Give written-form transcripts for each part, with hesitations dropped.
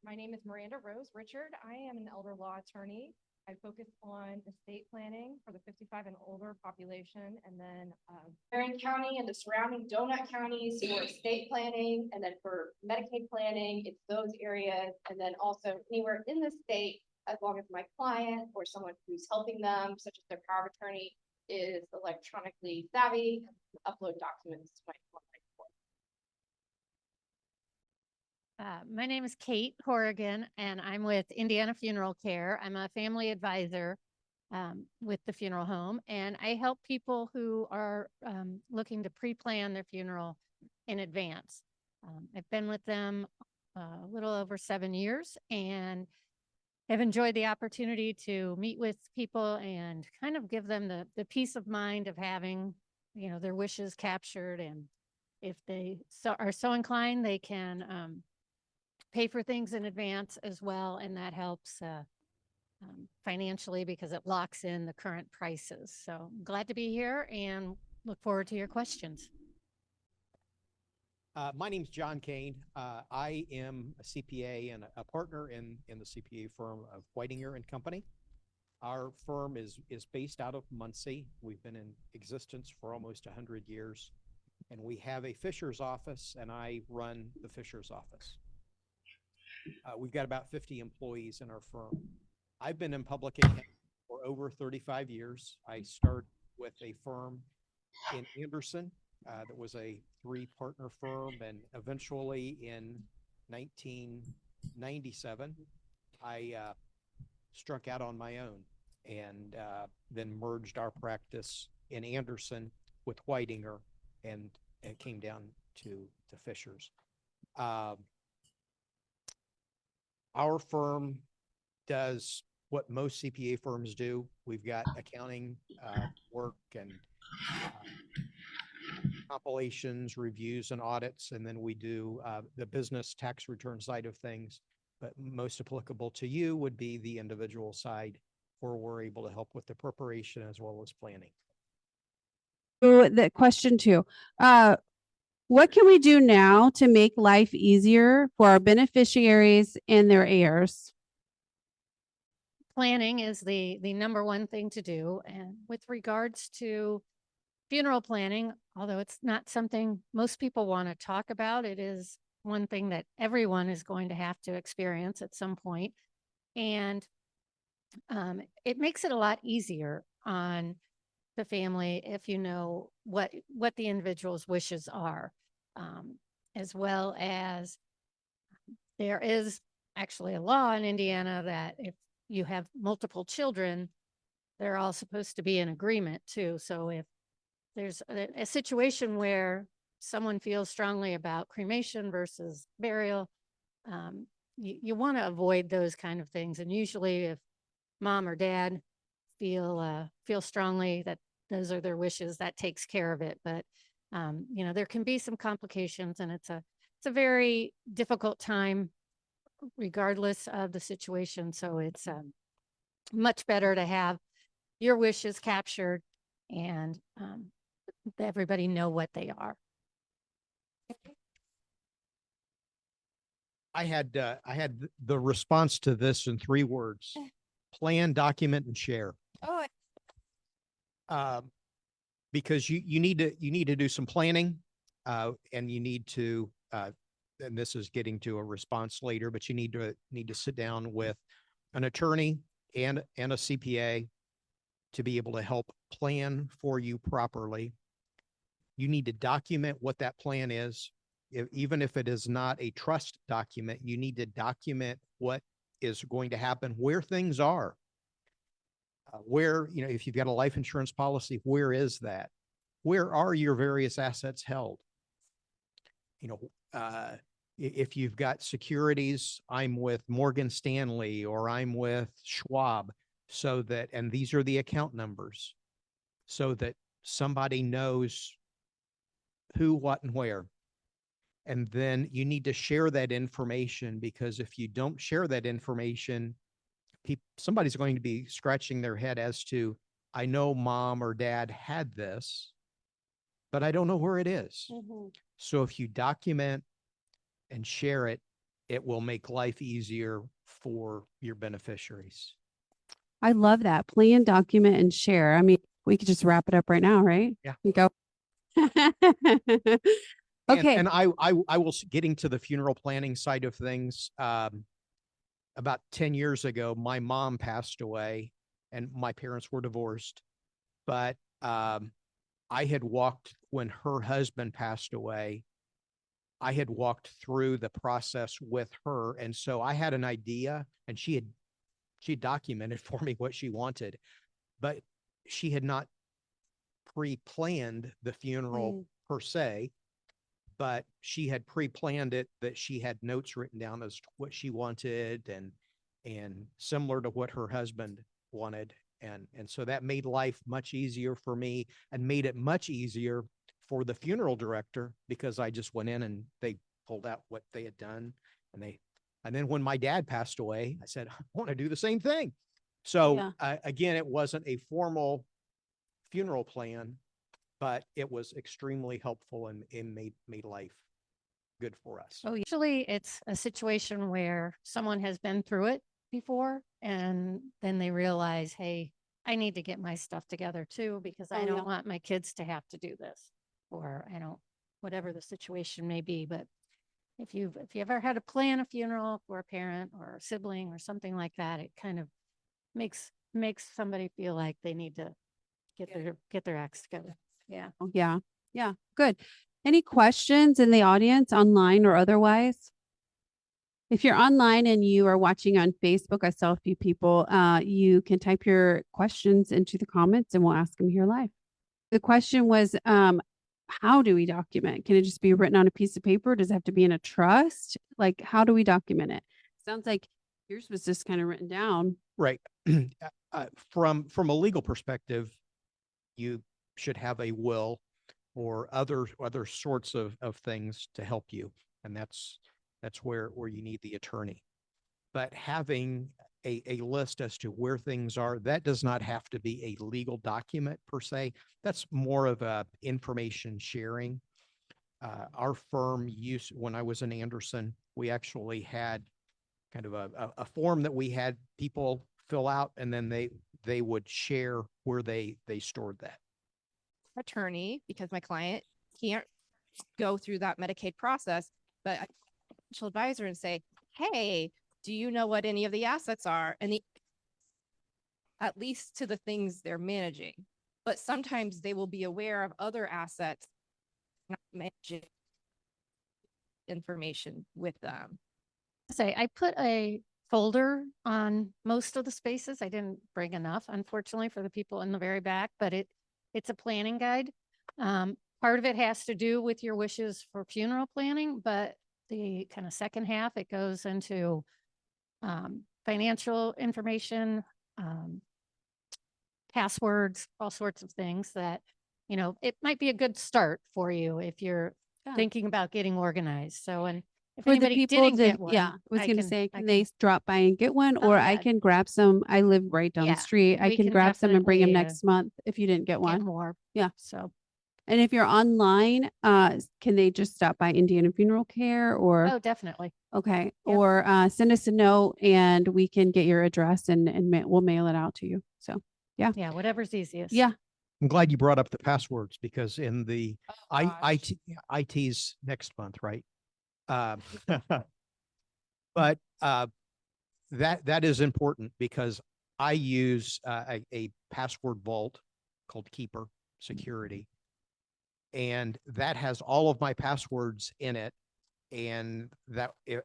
My name is Miranda Rose Richard. I am an elder law attorney. I focus on estate planning for the 55 and older population, and then Marion County and the surrounding donut counties for estate planning, and then for Medicaid planning, it's those areas, and then also anywhere in the state, as long as my client or someone who's helping them, such as their power of attorney, is electronically savvy, upload documents to my online portal. My name is Kate Horrigan, and I'm with Indiana Funeral Care. I'm a family advisor with the funeral home, and I help people who are looking to pre-plan their funeral in advance. I've been with them a little over 7 years, and have enjoyed the opportunity to meet with people and kind of give them the peace of mind of having, their wishes captured. And if they are so inclined, they can pay for things in advance as well, and that helps financially because it locks in the current prices. So I'm glad to be here and look forward to your questions. My name's John Kane. I am a CPA and a partner in the CPA firm of Whitinger and Company. Our firm is based out of Muncie. We've been in existence for almost 100 years, and we have a Fisher's office, and I run the Fisher's office. We've got about 50 employees in our firm. I've been in public accounting for over 35 years. I started with a firm in Anderson that was a 3-partner firm, and eventually in 1997, I struck out on my own and then merged our practice in Anderson with Whitinger, and it came down to Fisher's. Our firm does what most CPA firms do. We've got accounting work and compilations, reviews, and audits, and then we do the business tax return side of things. But most applicable to you would be the individual side, where we're able to help with the preparation as well as planning. So the question 2, what can we do now to make life easier for our beneficiaries and their heirs? Planning is the number one thing to do. And with regards to funeral planning, although it's not something most people want to talk about, it is one thing that everyone is going to have to experience at some point. And it makes it a lot easier on the family if you know what the individual's wishes are, as well as there is actually a law in Indiana that if you have multiple children, they're all supposed to be in agreement too. So if there's a situation where someone feels strongly about cremation versus burial, you want to avoid those kind of things. And usually if mom or dad feel strongly that those are their wishes, that takes care of it. But there can be some complications, and it's a very difficult time regardless of the situation. So it's much better to have your wishes captured and everybody know what they are. I had the response to this in 3 words: plan, document, and share. Because you need to do some planning, and you need to, and this is getting to a response later, but you need to sit down with an attorney and a CPA to be able to help plan for you properly. You need to document what that plan is. Even if it is not a trust document, you need to document what is going to happen, where things are. Where, if you've got a life insurance policy, where is that? Where are your various assets held? If you've got securities, I'm with Morgan Stanley or I'm with Schwab, and these are the account numbers, so that somebody knows who, what, and where. And then you need to share that information, because if you don't share that information, somebody's going to be scratching their head as to, I know mom or dad had this, but I don't know where it is. Mm-hmm. So if you document and share it, it will make life easier for your beneficiaries. I love that. Plan, document, and share. I mean, we could just wrap it up right now, right? Yeah. We go. Okay. And I will, getting to the funeral planning side of things, about 10 years ago, my mom passed away and my parents were divorced, but, I had walked when her husband passed away. I had walked through the process with her. And so I had an idea and she documented for me what she wanted, but she had not pre-planned the funeral per se, but she had pre-planned it, that she had notes written down as to what she wanted and similar to what her husband wanted. And so that made life much easier for me and made it much easier for the funeral director, because I just went in and they pulled out what they had done. And then when my dad passed away, I said, I want to do the same thing. So Yeah. again, it wasn't a formal funeral plan, but it was extremely helpful and made life good for us. So usually it's a situation where someone has been through it before and then they realize, hey, I need to get my stuff together too, because I Oh, don't yeah. want my kids to have to do this, or I don't, whatever the situation may be. But if you've ever had to plan a funeral for a parent or a sibling or something like that, it kind of makes somebody feel like they need to get their acts together. Yeah. Oh, yeah. Yeah. Good. Any questions in the audience, online or otherwise? If you're online and you are watching on Facebook, I saw a few people, you can type your questions into the comments and we'll ask them here live. The question was, how do we document? Can it just be written on a piece of paper? Does it have to be in a trust? Like, how do we document it? Sounds like yours was just kind of written down. Right. From a legal perspective, you should have a will or other sorts of things to help you. And that's where you need the attorney. But having a list as to where things are, that does not have to be a legal document per se. That's more of a information sharing. Our firm when I was in Anderson, we actually had kind of a form that we had people fill out, and then they would share where they stored that. Attorney, because my client can't go through that Medicaid process, but a financial advisor and say, hey, do you know what any of the assets are? And at least to the things they're managing. But sometimes they will be aware of other assets, not managing information with them. Say, I put a folder on most of the spaces. I didn't bring enough, unfortunately, for the people in the very back, but it's a planning guide. Part of it has to do with your wishes for funeral planning, but the kind of second half, it goes into financial information, passwords, all sorts of things that, it might be a good start for you if you're Yeah. thinking about getting organized. So, and if For the anybody people didn't that, get one, yeah, I was I going to can- say, I can they drop by and get one? Oh, Or yeah. I can grab some. I live right down Yeah, the street. I we can can grab some and bring them definitely, next month if you didn't get get one. more? Yeah. So, And if you're online, can they just stop by Indiana Funeral Care or, oh, definitely. okay, Yep. or send us a note and we can get your address and we'll mail it out to you. So, Yeah, whatever's easiest. yeah. I'm glad you brought up the passwords, because in the gosh. IT's next month, right? But that is important, because I use a password vault called Keeper Security, and that has all of my passwords in it. And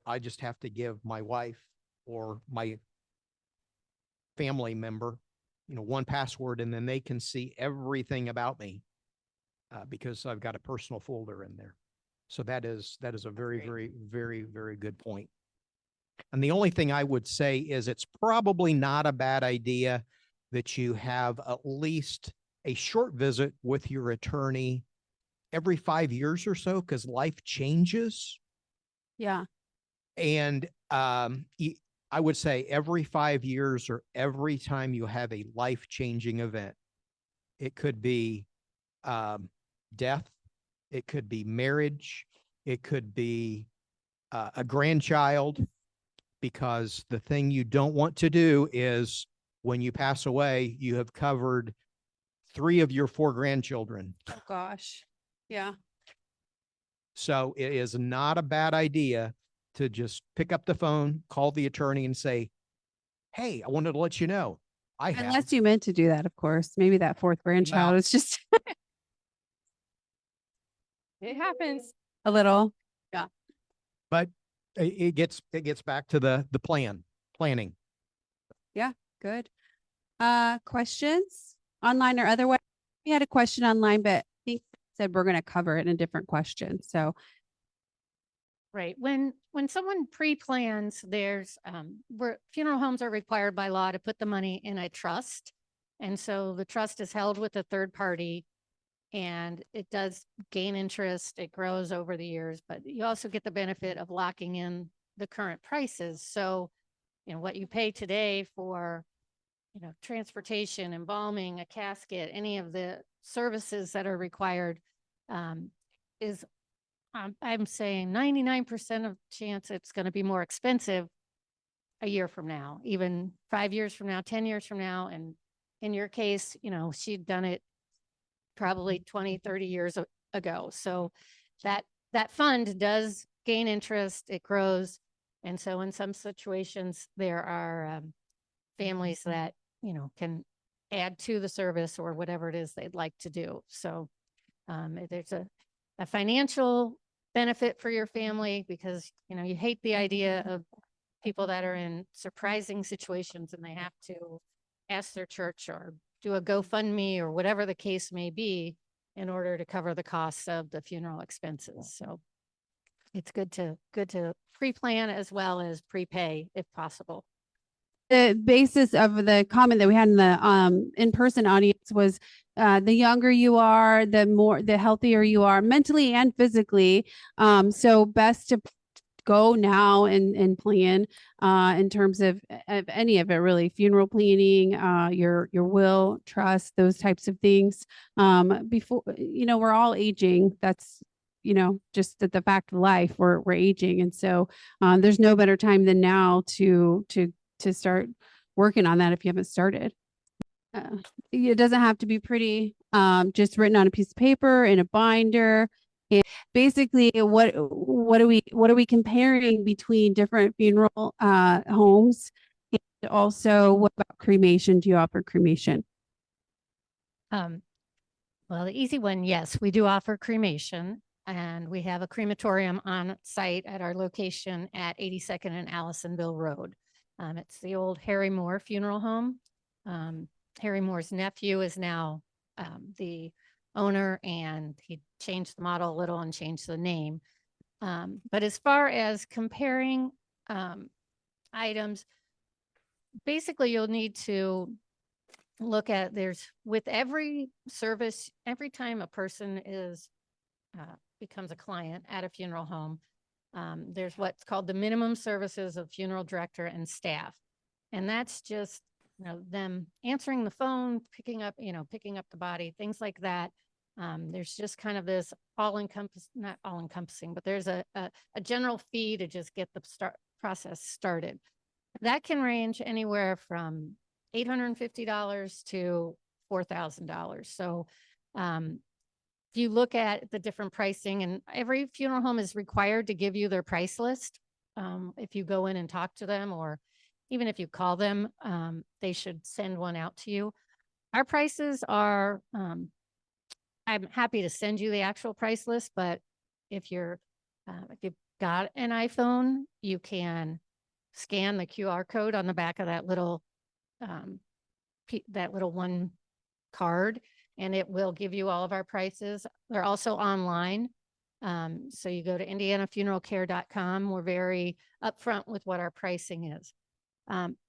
I just have to give my wife or my family member, one password, and then they can see everything about me, because I've got a personal folder in there. So that is a very, very, very, very good point. And the only thing I would say is it's probably not a bad idea that you have at least a short visit with your attorney every 5 years or so, because life changes. Yeah. And I would say every 5 years, or every time you have a life-changing event. It could be death, it could be marriage, it could be a grandchild, because the thing you don't want to do is when you pass away, you have covered 3 of your 4 grandchildren. Oh, gosh. Yeah. So it is not a bad idea to just pick up the phone, call the attorney and say, hey, I wanted to let you know, I have. Unless you meant to do that, of course. Maybe that fourth grandchild Well- is just It happens. a little. But it gets back to the planning. Good. Questions online or otherwise? We had a question online, but I think said we're going to cover it in a different question. So Right. When someone pre-plans, there's where funeral homes are required by law to put the money in a trust. And so the trust is held with a third party and it does gain interest. It grows over the years, but you also get the benefit of locking in the current prices. So, what you pay today for, transportation, embalming, a casket, any of the services that are required, is I'm saying 99% of chance it's going to be more expensive a year from now, even 5 years from now, 10 years from now. And in your case, she'd done it probably 20, 30 years ago. So that fund does gain interest, it grows. And so in some situations, there are families that, can add to the service or whatever it is they'd like to do. So there's a financial benefit for your family because, you hate the idea of people that are in surprising situations and they have to ask their church or do a GoFundMe or whatever the case may be in order to cover the costs of the funeral expenses. So it's good to pre-plan as well as prepay if possible. the basis of the comment that we had in the in-person audience was the younger you are, the healthier you are mentally and physically. So best to go now and plan in terms of any of it really, funeral planning, your will, trust, those types of things. Before we're all aging. That's just the fact of life. We're aging, and so there's no better time than now to start working on that if you haven't started. It doesn't have to be pretty, just written on a piece of paper in a binder. And basically, what are we comparing between different funeral homes? And also, what about cremation? Do you offer cremation? Well, the easy one, yes, we do offer cremation and we have a crematorium on site at our location at 82nd and Allisonville Road. It's the old Harry Moore Funeral Home. Harry Moore's nephew is now the owner and he changed the model a little and changed the name. But as far as comparing items, basically you'll need to look at with every service, every time a person becomes a client at a funeral home, there's what's called the minimum services of funeral director and staff. And that's just, them answering the phone, picking up the body, things like that. There's just kind of this not all encompassing, but there's a general fee to just get the process started. That can range anywhere from $850 to $4,000. So if you look at the different pricing, and every funeral home is required to give you their price list. If you go in and talk to them, or even if you call them, they should send one out to you. Our prices are, I'm happy to send you the actual price list, but if you've got an iPhone, you can scan the QR code on the back of that little one card, and it will give you all of our prices. They're also online. So you go to indianafuneralcare.com. We're very upfront with what our pricing is.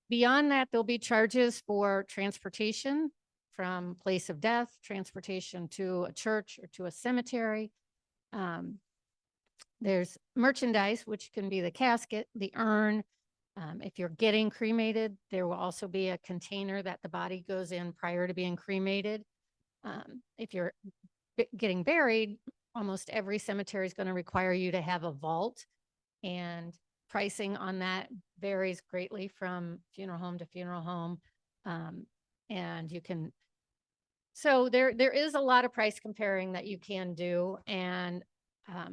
Beyond that, there'll be charges for transportation from place of death, transportation to a church or to a cemetery. There's merchandise, which can be the casket, the urn. If you're getting cremated, there will also be a container that the body goes in prior to being cremated. If you're getting buried, almost every cemetery is going to require you to have a vault. and pricing on that varies greatly from funeral home to funeral home. And you can, so there is a lot of price comparing that you can do. And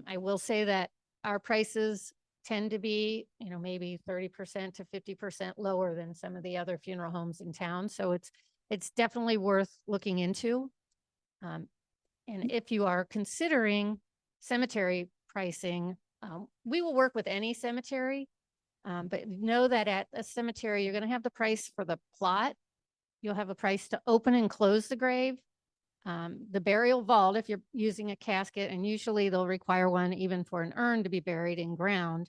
I will say that our prices tend to be, maybe 30% to 50% lower than some of the other funeral homes in town. So it's definitely worth looking into. And if you are considering cemetery pricing, we will work with any cemetery. But know that at a cemetery, you're going to have the price for the plot. You'll have a price to open and close the grave. The burial vault, if you're using a casket, and usually they'll require one even for an urn to be buried in ground.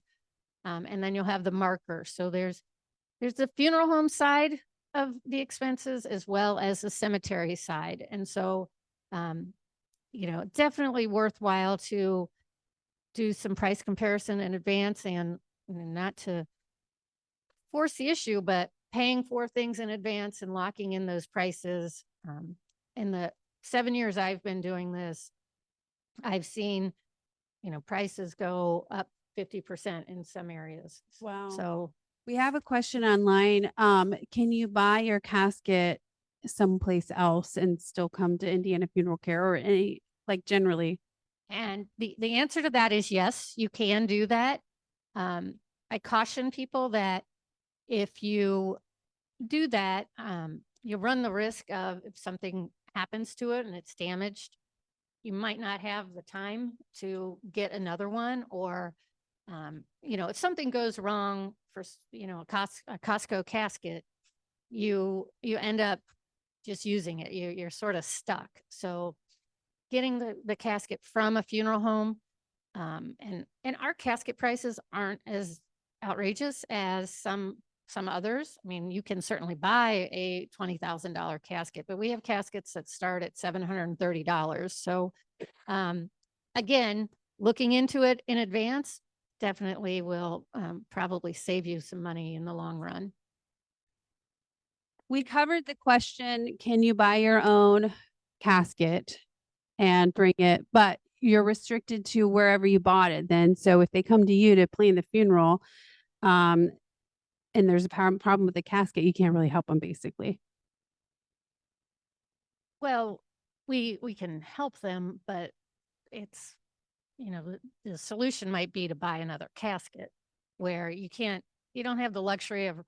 And then you'll have the marker. So there's the funeral home side of the expenses as well as the cemetery side. And so, definitely worthwhile to do some price comparison in advance, and not to force the issue, but paying for things in advance and locking in those prices. In the 7 years I've been doing this, I've seen, prices go up 50% in some areas. Wow. So We have a question online. Can you buy your casket someplace else and still come to Indiana Funeral Care, or any, like, generally? and the answer to that is yes, you can do that. I caution people that if you do that, you run the risk of, if something happens to it and it's damaged, you might not have the time to get another one, or, if something goes wrong for, a Costco casket, you end up just using it. You're sort of stuck. So getting the casket from a funeral home, and our casket prices aren't as outrageous as some others. I mean, you can certainly buy a $20,000 casket, but we have caskets that start at $730. So, again, looking into it in advance definitely will probably save you some money in the long run. We covered the question, can you buy your own casket and bring it, but you're restricted to wherever you bought it then. So if they come to you to plan the funeral, and there's a problem with the casket, you can't really help them, basically. Well, we can help them, but it's, the solution might be to buy another casket, where you don't have the luxury of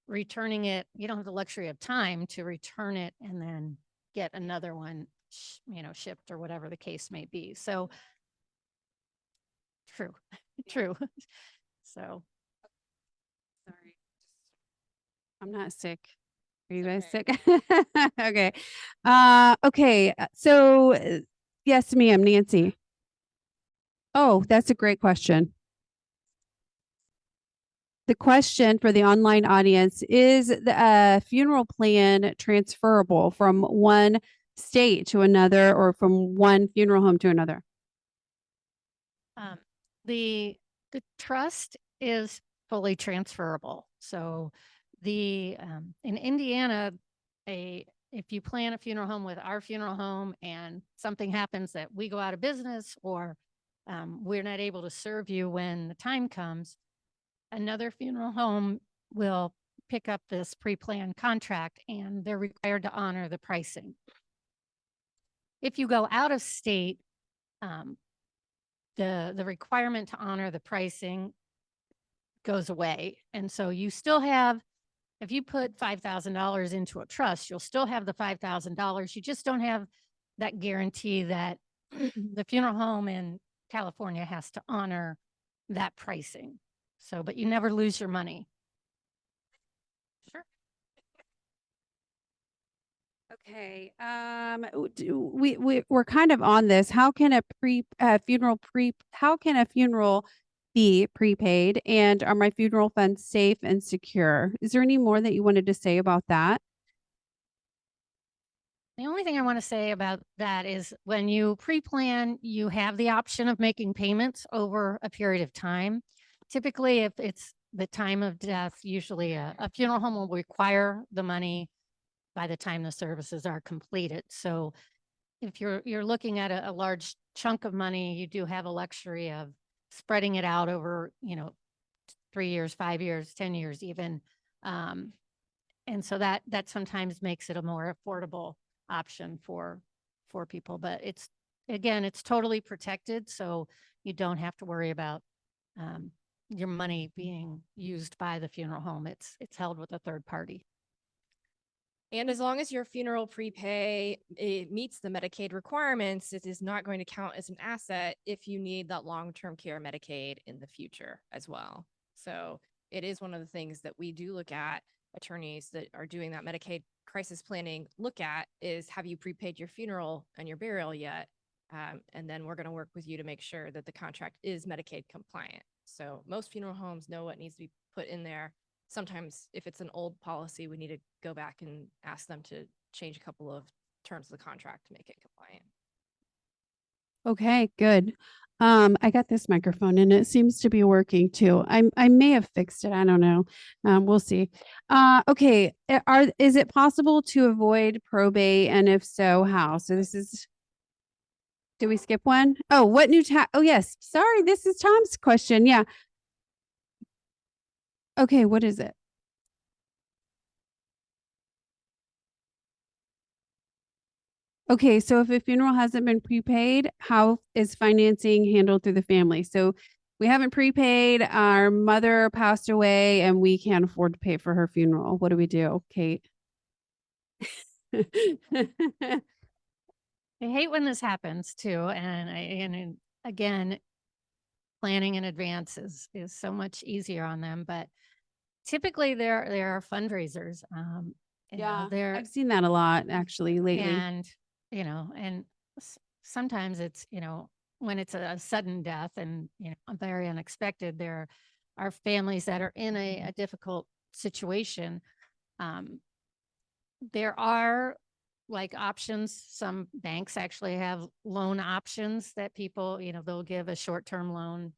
returning it. You don't have the luxury of time to return it and then get another one, shipped, or whatever the case may be. So true. So. Sorry. I'm not sick. Are you guys sick? Okay. Okay. So yes, ma'am, Nancy. Oh, that's a great question. The question for the online audience is, the funeral plan transferable from one state to another, or from one funeral home to another? The trust is fully transferable. So in Indiana, if you plan a funeral home with our funeral home and something happens that we go out of business, or we're not able to serve you when the time comes, another funeral home will pick up this pre-planned contract, and they're required to honor the pricing. If you go out of state, the requirement to honor the pricing goes away. And so you still have, if you put $5,000 into a trust, you'll still have the $5,000. You just don't have that guarantee that the funeral home in California has to honor that pricing. So, but you never lose your money. Sure. Okay. We're kind of on this. How can a funeral be prepaid, and are my funeral funds safe and secure? Is there any more that you wanted to say about that? The only thing I want to say about that is, when you pre-plan, you have the option of making payments over a period of time. Typically, if it's the time of death, usually a funeral home will require the money by the time the services are completed. So if you're looking at a large chunk of money, you do have a luxury of spreading it out over, 3 years, 5 years, 10 years even. And so that sometimes makes it a more affordable option for people, but it's totally protected. So you don't have to worry about, your money being used by the funeral home. It's held with a third party. And as long as your funeral prepay, it meets the Medicaid requirements, it is not going to count as an asset if you need that long-term care Medicaid in the future as well. So it is one of the things that we do look at, attorneys that are doing that Medicaid crisis planning look at is, have you prepaid your funeral and your burial yet? And then we're going to work with you to make sure that the contract is Medicaid compliant. So most funeral homes know what needs to be put in there. Sometimes if it's an old policy, we need to go back and ask them to change a couple of terms of the contract to make it compliant. Okay, good. I got this microphone and it seems to be working too. I may have fixed it. I don't know. We'll see. Okay. Is it possible to avoid probate? And if so, how? So this is, did we skip one? Oh, what new tax? Oh, yes. Sorry. This is Tom's question. Yeah. Okay. What is it? Okay, so if a funeral hasn't been prepaid, how is financing handled through the family? So we haven't prepaid, our mother passed away and we can't afford to pay for her funeral. What do we do, Kate? I hate when this happens too. And again, planning in advance is so much easier on them, but typically there are fundraisers. There I've seen that a lot actually lately. and sometimes it's, when it's a sudden death and, very unexpected, there are families that are in a difficult situation. There are like options. Some banks actually have loan options that people, they'll give a short-term loan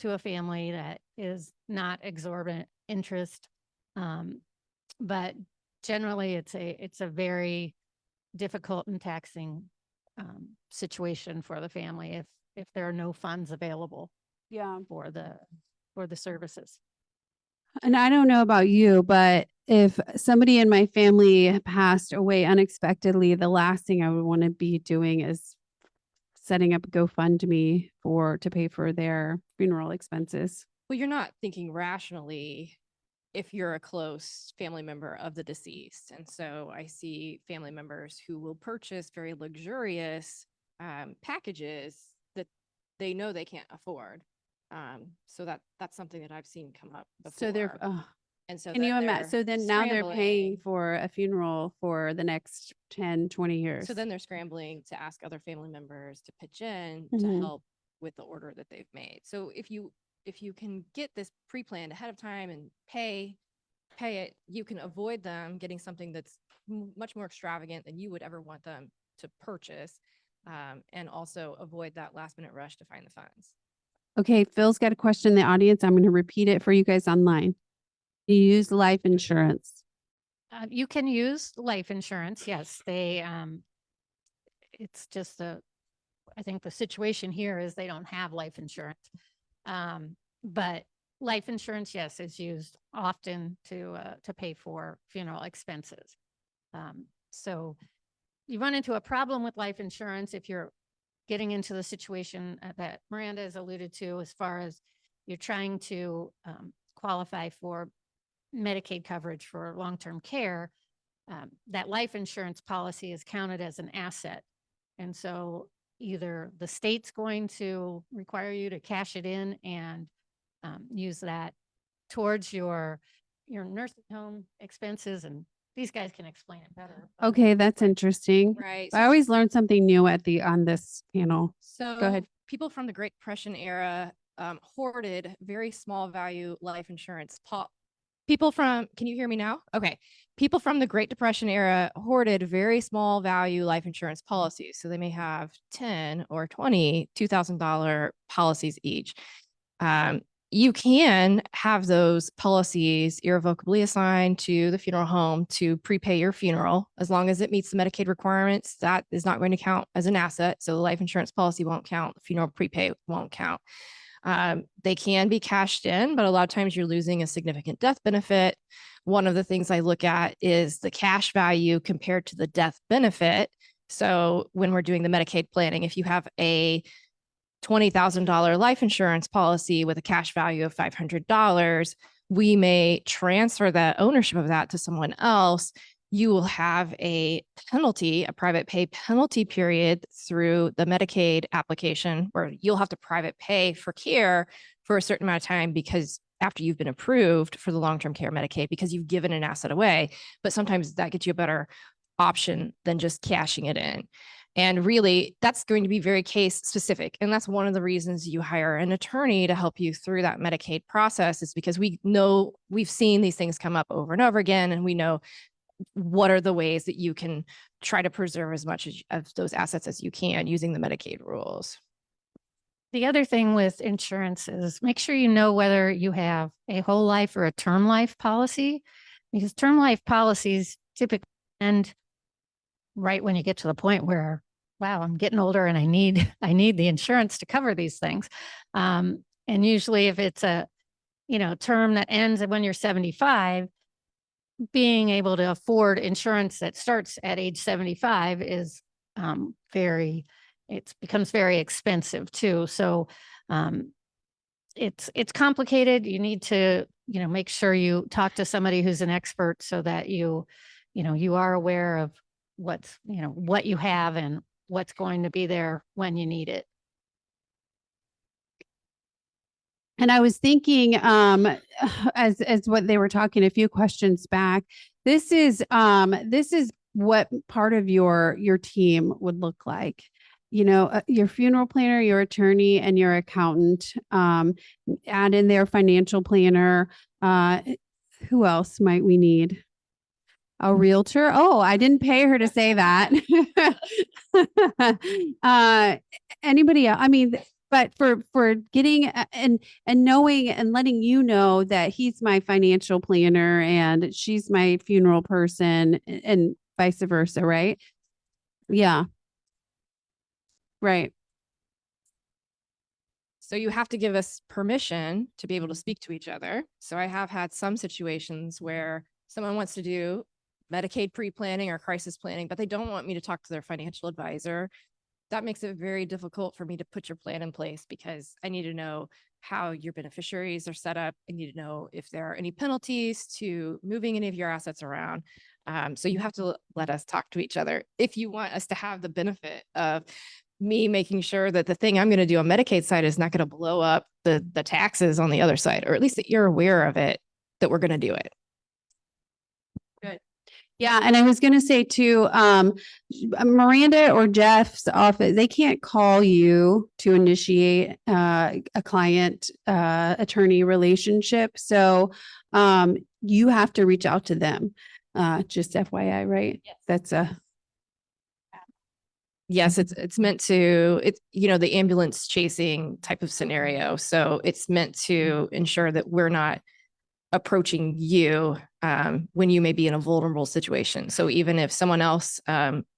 to a family that is not exorbitant interest. But generally it's a very difficult and taxing situation for the family if there are no funds available for the services. And I don't know about you, but if somebody in my family passed away unexpectedly, the last thing I would want to be doing is setting up a GoFundMe to pay for their funeral expenses. Well, you're not thinking rationally if you're a close family member of the deceased. And so I see family members who will purchase very luxurious packages that they know they can't afford. So that's something that I've seen come up before. So they're, and so can you imagine? they're So then now they're paying scrambling. for a funeral for the next 10, 20 years. So then they're scrambling to ask other family members to pitch in Mhm. to help with the order that they've made. So if you can get this pre-planned ahead of time and pay it, you can avoid them getting something that's much more extravagant than you would ever want them to purchase, and also avoid that last minute rush to find the funds. Okay, Phil's got a question in the audience. I'm going to repeat it for you guys online. You use life insurance. You can use life insurance. Yes, it's just I think the situation here is they don't have life insurance. But life insurance, yes, is used often to pay for funeral expenses. So you run into a problem with life insurance if you're getting into the situation that Miranda has alluded to, as far as you're trying to qualify for Medicaid coverage for long-term care. That life insurance policy is counted as an asset. And so either the state's going to require you to cash it in and use that towards your nursing home expenses, and these guys can explain it better. Okay, that's interesting. Right. I always learn something new on this panel. So Go ahead. people from the Great Depression era hoarded very small value life insurance. Can you hear me now? Okay. People from the Great Depression era hoarded very small value life insurance policies. So they may have 10 or 20 $2,000 policies each. You can have those policies irrevocably assigned to the funeral home to prepay your funeral as long as it meets the Medicaid requirements. That is not going to count as an asset. So the life insurance policy won't count. The funeral prepay won't count. They can be cashed in, but a lot of times you're losing a significant death benefit. One of the things I look at is the cash value compared to the death benefit. So when we're doing the Medicaid planning, if you have a $20,000 life insurance policy with a cash value of $500, we may transfer the ownership of that to someone else. You will have a penalty, a private pay penalty period through the Medicaid application where you'll have to private pay for care for a certain amount of time because after you've been approved for the long-term care Medicaid, because you've given an asset away. But sometimes that gets you a better option than just cashing it in. And really, that's going to be very case specific. And that's one of the reasons you hire an attorney to help you through that Medicaid process, is because we know we've seen these things come up over and over again. And we know what are the ways that you can try to preserve as much of those assets as you can using the Medicaid rules. The other thing with insurance is make sure you know whether you have a whole life or a term life policy, because term life policies typically end right when you get to the point where, wow, I'm getting older and I need the insurance to cover these things. And usually if it's a, term that ends when you're 75, being able to afford insurance that starts at age 75 is it becomes very expensive too. So it's complicated. You need to, make sure you talk to somebody who's an expert so that you are aware of what you have and what's going to be there when you need it. And I was thinking, as what they were talking a few questions back, this is what part of your team would look like. Your funeral planner, your attorney, and your accountant. Add in their financial planner. Who else might we need? A realtor. Oh, I didn't pay her to say that. Anybody else? I mean, but for getting and knowing and letting you know that he's my financial planner and she's my funeral person and vice versa, right? Yeah. Right. So you have to give us permission to be able to speak to each other. So I have had some situations where someone wants to do Medicaid pre-planning or crisis planning, but they don't want me to talk to their financial advisor. That makes it very difficult for me to put your plan in place because I need to know how your beneficiaries are set up. I need to know if there are any penalties to moving any of your assets around. So you have to let us talk to each other if you want us to have the benefit of me making sure that the thing I'm going to do on Medicaid side is not going to blow up the taxes on the other side, or at least that you're aware of it, that we're going to do it. Good. Yeah. And I was going to say too, Miranda or Jeff's office, they can't call you to initiate a client attorney relationship. So you have to reach out to them. Just FYI, right? Yes. That's Yes, it's meant to, the ambulance chasing type of scenario. So it's meant to ensure that we're not approaching you when you may be in a vulnerable situation. So even if someone else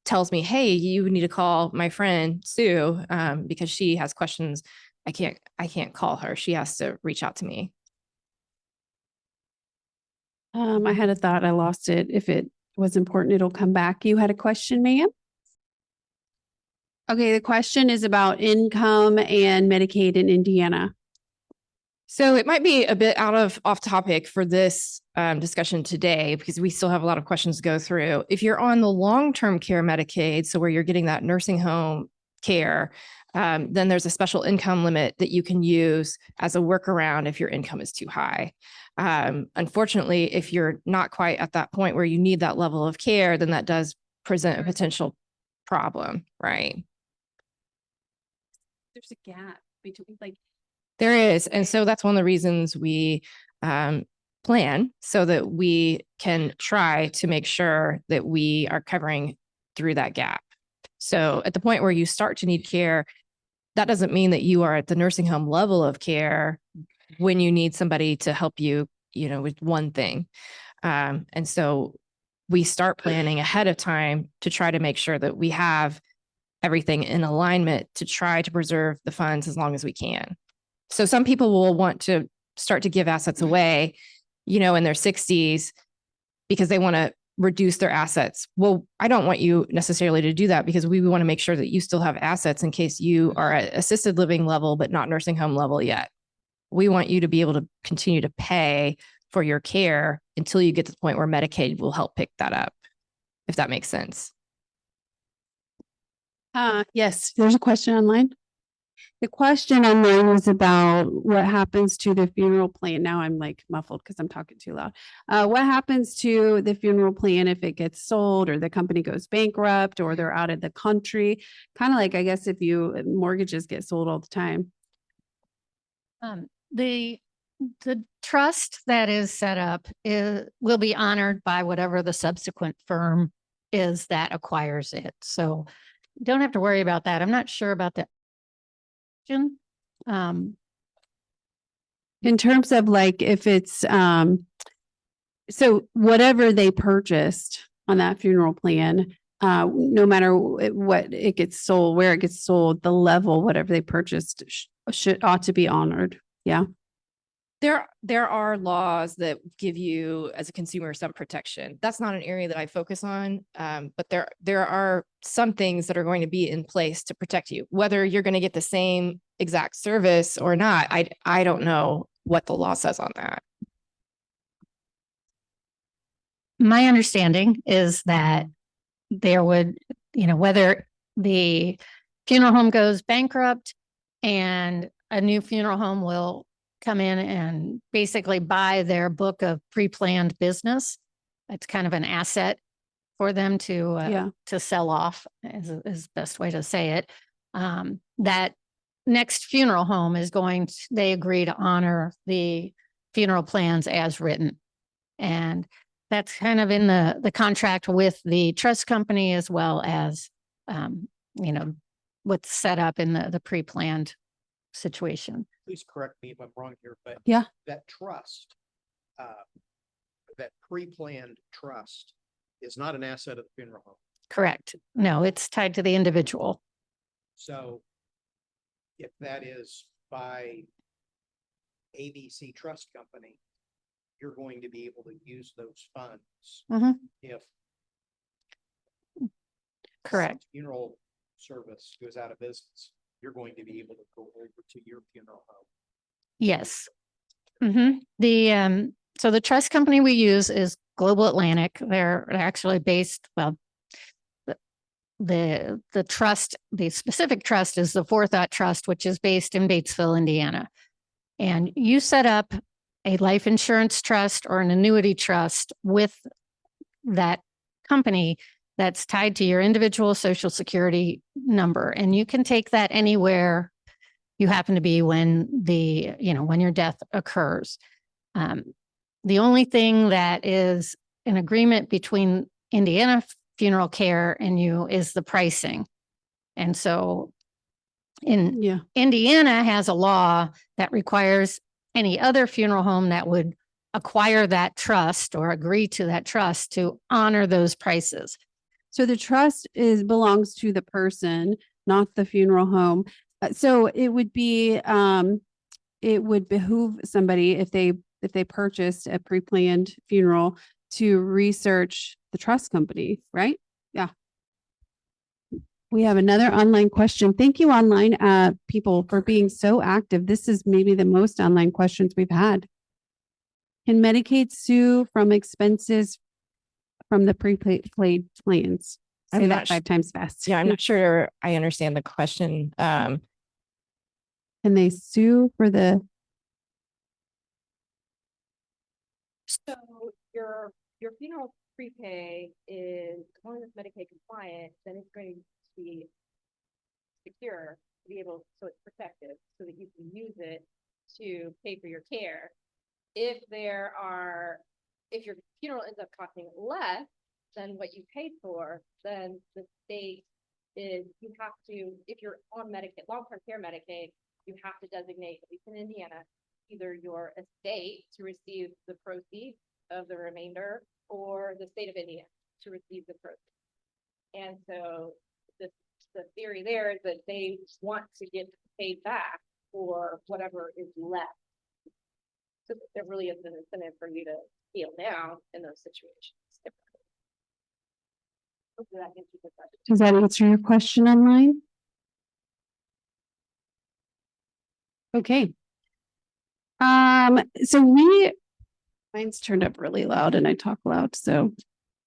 tells me, hey, you need to call my friend Sue because she has questions, I can't call her. She has to reach out to me. I had a thought. I lost it. If it was important, it'll come back. You had a question, ma'am? Okay, the question is about income and Medicaid in Indiana. So it might be a bit off topic for this discussion today because we still have a lot of questions to go through. If you're on the long-term care Medicaid, so where you're getting that nursing home care, then there's a special income limit that you can use as a workaround if your income is too high. Unfortunately, if you're not quite at that point where you need that level of care, then that does present a potential problem, right? There's a gap between there is. And so that's one of the reasons we plan so that we can try to make sure that we are covering through that gap. So at the point where you start to need care, that doesn't mean that you are at the nursing home level of care when you need somebody to help you, with one thing. And so we start planning ahead of time to try to make sure that we have everything in alignment to try to preserve the funds as long as we can. So some people will want to start to give assets away, you know, in their 60s because they want to reduce their assets. Well, I don't want you necessarily to do that because we want to make sure that you still have assets in case you are at assisted living level, but not nursing home level yet. We want you to be able to continue to pay for your care until you get to the point where Medicaid will help pick that up, if that makes sense. Yes, there's a question online. The question online was about what happens to the funeral plan. Now I'm like muffled because I'm talking too loud. What happens to the funeral plan if it gets sold or the company goes bankrupt or they're out of the country? Kind of like, I guess, if mortgages get sold all the time. The trust that is set up will be honored by whatever the subsequent firm is that acquires it. So don't have to worry about that. I'm not sure about that. In terms of like, if it's, so whatever they purchased on that funeral plan, no matter what it gets sold, where it gets sold, the level, whatever they purchased ought to be honored. Yeah. There are laws that give you as a consumer some protection. That's not an area that I focus on. But there are some things that are going to be in place to protect you, whether you're going to get the same exact service or not. I don't know what the law says on that. My understanding is that there would, whether the funeral home goes bankrupt and a new funeral home will come in and basically buy their book of pre-planned business. It's kind of an asset for them to sell off is the best way to say it. That next funeral home is they agree to honor the funeral plans as written. And that's kind of in the contract with the trust company as well as, what's set up in the pre-planned situation. Please correct me if I'm wrong here, but Yeah. that trust, that pre-planned trust is not an asset of the funeral home. Correct. No, it's tied to the individual. So if that is by ABC Trust Company, you're going to be able to use those funds. Mhm. If Correct. funeral service goes out of business, you're going to be able to go over to your funeral home. Yes. So the trust company we use is Global Atlantic. They're actually based, well, the trust, the specific trust is the Forethought Trust, which is based in Batesville, Indiana. And you set up a life insurance trust or an annuity trust with that company that's tied to your individual Social Security number. And you can take that anywhere you happen to be when when your death occurs. The only thing that is an agreement between Indiana Funeral Care and you is the pricing. And so Indiana has a law that requires any other funeral home that would acquire that trust or agree to that trust to honor those prices. So the trust belongs to the person, not the funeral home. So it would behoove somebody if they purchased a pre-planned funeral to research the trust company, right? Yeah. We have another online question. Thank you, online people, for being so active. This is maybe the most online questions we've had. Can Medicaid sue from expenses from the pre-paid plans? Say I'm that not 5 times fast. Yeah, I'm not sure I understand the question. Can they sue for the? So your funeral prepay is, as long as it's Medicaid compliant, then it's going to be secure to be able, so it's protective, so that you can use it to pay for your care. If your funeral ends up costing less than what you paid for, then the state you have to, if you're on Medicaid, long-term care Medicaid, you have to designate, at least in Indiana, either your estate to receive the proceeds of the remainder or the state of Indiana to receive the proceeds. And so the theory there is that they want to get paid back for whatever is left. So there really is an incentive for you to scale down in those situations. Hopefully that answers the question. Does that answer your question online? Okay. So mine's turned up really loud and I talk loud, so I'm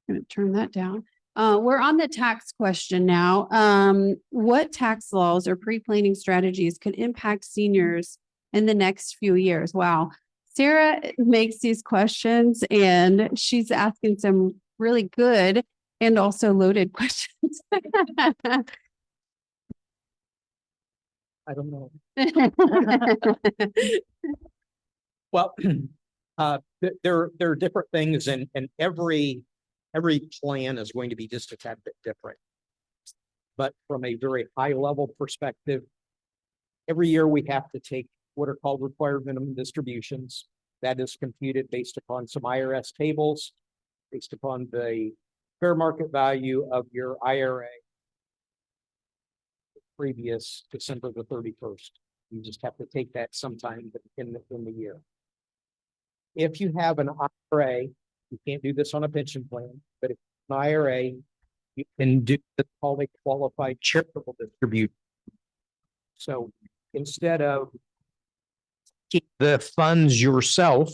gonna turn that down. We're on the tax question now. What tax laws or pre-planning strategies could impact seniors in the next few years? Wow. Sarah makes these questions and she's asking some really good and also loaded questions. I don't know. Well, there are different things and every plan is going to be just a tad bit different. But from a very high level perspective, every year we have to take what are called required minimum distributions. That is computed based upon some IRS tables, based upon the fair market value of your IRA previous December the 31st. You just have to take that sometime in the year. If you have an IRA, you can't do this on a pension plan, but if an IRA, you can do what's called a qualified charitable distribution. So instead of keep the funds yourself,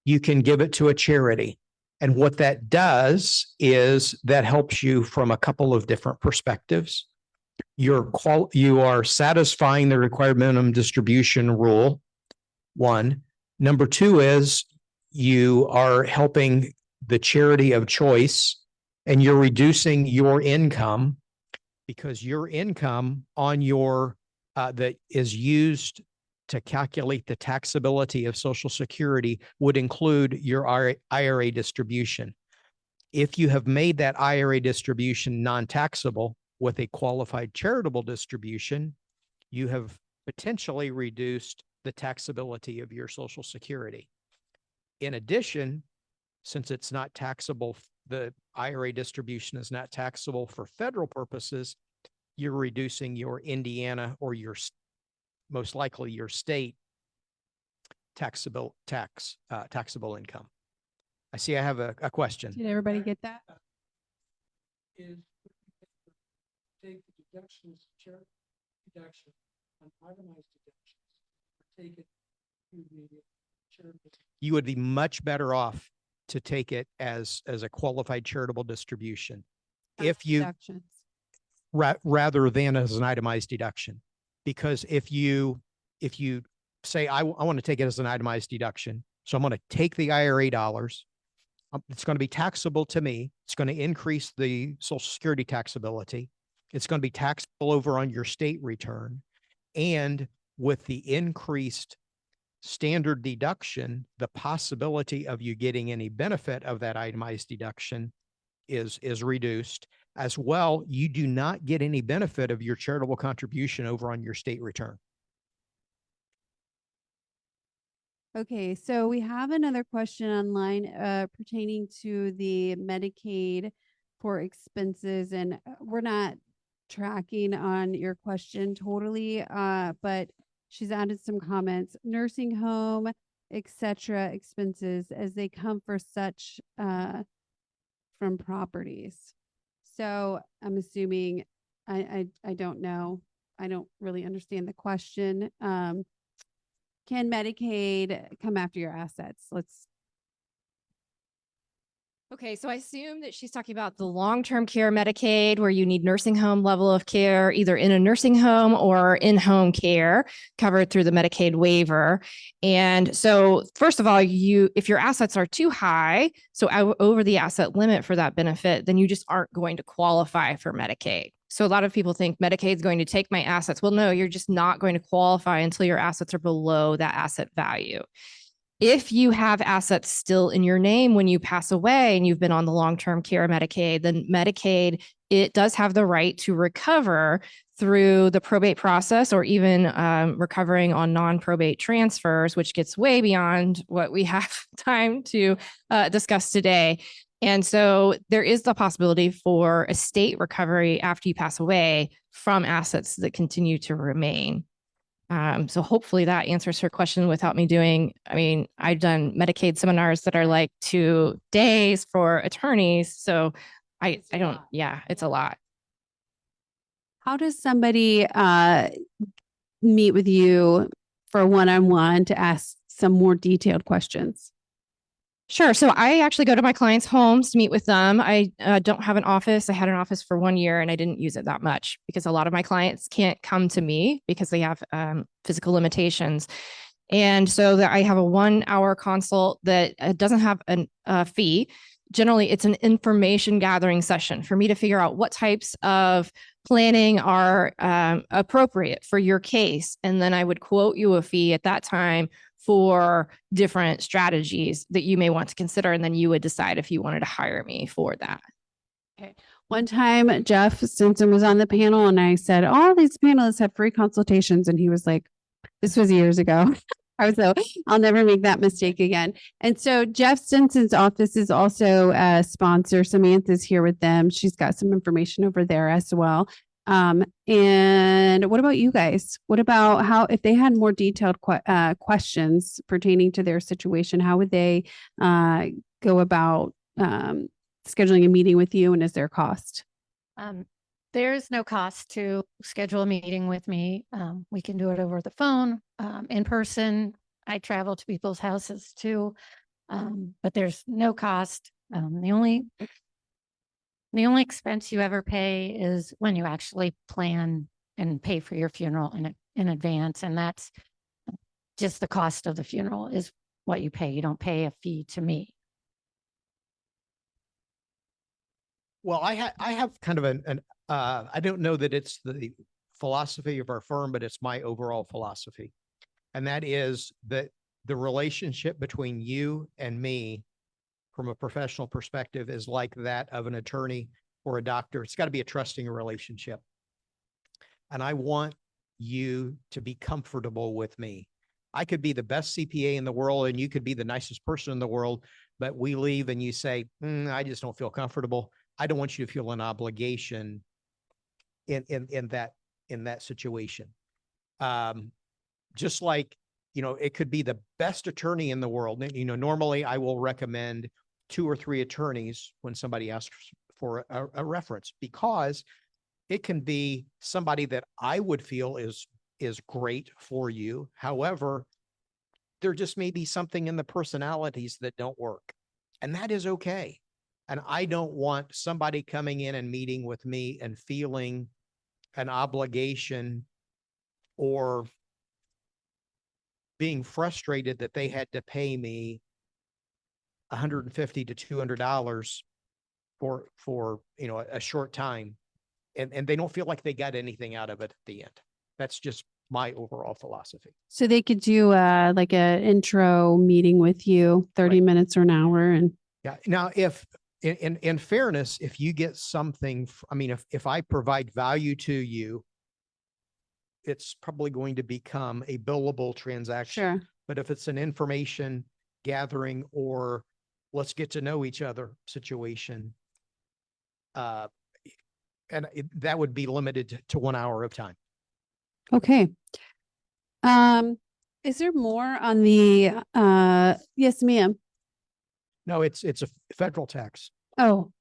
you can give it to a charity. And what that does is that helps you from a couple of different perspectives. You are satisfying the required minimum distribution rule, one. Number two is you are helping the charity of choice and you're reducing your income because your income on your that is used to calculate the taxability of Social Security would include your IRA distribution. If you have made that IRA distribution non-taxable with a qualified charitable distribution, you have potentially reduced the taxability of your Social Security. In addition, since it's not taxable, the IRA distribution is not taxable for federal purposes, you're reducing your Indiana or your most likely your state taxable income. I see I have a question. Did everybody get that? Is take the deductions, charity deduction, on itemized deductions, or take it to the charitable. You would be much better off to take it as a qualified charitable distribution if you Deductions. rather than as an itemized deduction. Because if you say, I want to take it as an itemized deduction, so I'm going to take the IRA dollars, it's going to be taxable to me. It's going to increase the Social Security taxability. It's going to be taxable over on your state return. And with the increased standard deduction, the possibility of you getting any benefit of that itemized deduction is reduced. As well, you do not get any benefit of your charitable contribution over on your state return. Okay, so we have another question online pertaining to the Medicaid for expenses, and we're not tracking on your question totally, but she's added some comments. Nursing home, etc. expenses as they come for such from properties. So I'm assuming I don't know. I don't really understand the question. Can Medicaid come after your assets? Okay, so I assume that she's talking about the long-term care Medicaid where you need nursing home level of care, either in a nursing home or in-home care covered through the Medicaid waiver. And so first of all, if your assets are too high, so over the asset limit for that benefit, then you just aren't going to qualify for Medicaid. So a lot of people think Medicaid is going to take my assets. Well, no, you're just not going to qualify until your assets are below that asset value. If you have assets still in your name when you pass away and you've been on the long-term care Medicaid, then Medicaid, it does have the right to recover through the probate process or even recovering on non-probate transfers, which gets way beyond what we have time to discuss today. And so there is the possibility for estate recovery after you pass away from assets that continue to remain. So hopefully that answers her question without me doing, I mean, I've done Medicaid seminars that are like 2 days for attorneys. So I don't, yeah, it's a lot. How does somebody meet with you for a one-on-one to ask some more detailed questions? Sure. So I actually go to my clients' homes to meet with them. I don't have an office. I had an office for 1 year and I didn't use it that much because a lot of my clients can't come to me because they have physical limitations. And so that I have a 1 hour consult that doesn't have a fee. Generally, it's an information gathering session for me to figure out what types of planning are appropriate for your case. And then I would quote you a fee at that time for different strategies that you may want to consider. And then you would decide if you wanted to hire me for that. One time, Jeff Stinson was on the panel and I said, all these panelists have free consultations. And he was like, this was years ago. I was so I'll never make that mistake again. And so Jeff Stinson's office is also a sponsor. Samantha's here with them. She's got some information over there as well. And what about you guys? What about how, if they had more detailed questions pertaining to their situation, how would they go about scheduling a meeting with you, and is there a cost? There's no cost to schedule a meeting with me. We can do it over the phone, in person. I travel to people's houses too, but there's no cost. The only expense you ever pay is when you actually plan and pay for your funeral in advance, and that's just the cost of the funeral is what you pay. You don't pay a fee to me. Well, I have kind of I don't know that it's the philosophy of our firm, but it's my overall philosophy. And that is that the relationship between you and me from a professional perspective is like that of an attorney or a doctor. It's got to be a trusting relationship. And I want you to be comfortable with me. I could be the best CPA in the world and you could be the nicest person in the world, but we leave and you say, I just don't feel comfortable. I don't want you to feel an obligation in that situation. Just like, it could be the best attorney in the world. Normally I will recommend 2 or 3 attorneys when somebody asks for a reference, because it can be somebody that I would feel is great for you. However, there just may be something in the personalities that don't work, and that is okay. And I don't want somebody coming in and meeting with me and feeling an obligation or being frustrated that they had to pay me $150 to $200 for a short time, and they don't feel like they got anything out of it at the end. That's just my overall philosophy. So they could do like an intro meeting with you, 30 Right. minutes or an hour. And Yeah. Now, if in fairness, if you get something, if I provide value to you, it's probably going to become a billable transaction. sure. But if it's an information gathering or let's get to know each other situation, that would be limited to 1 hour of time. Okay. Is there more on the yes, ma'am. No, it's a federal tax. Oh,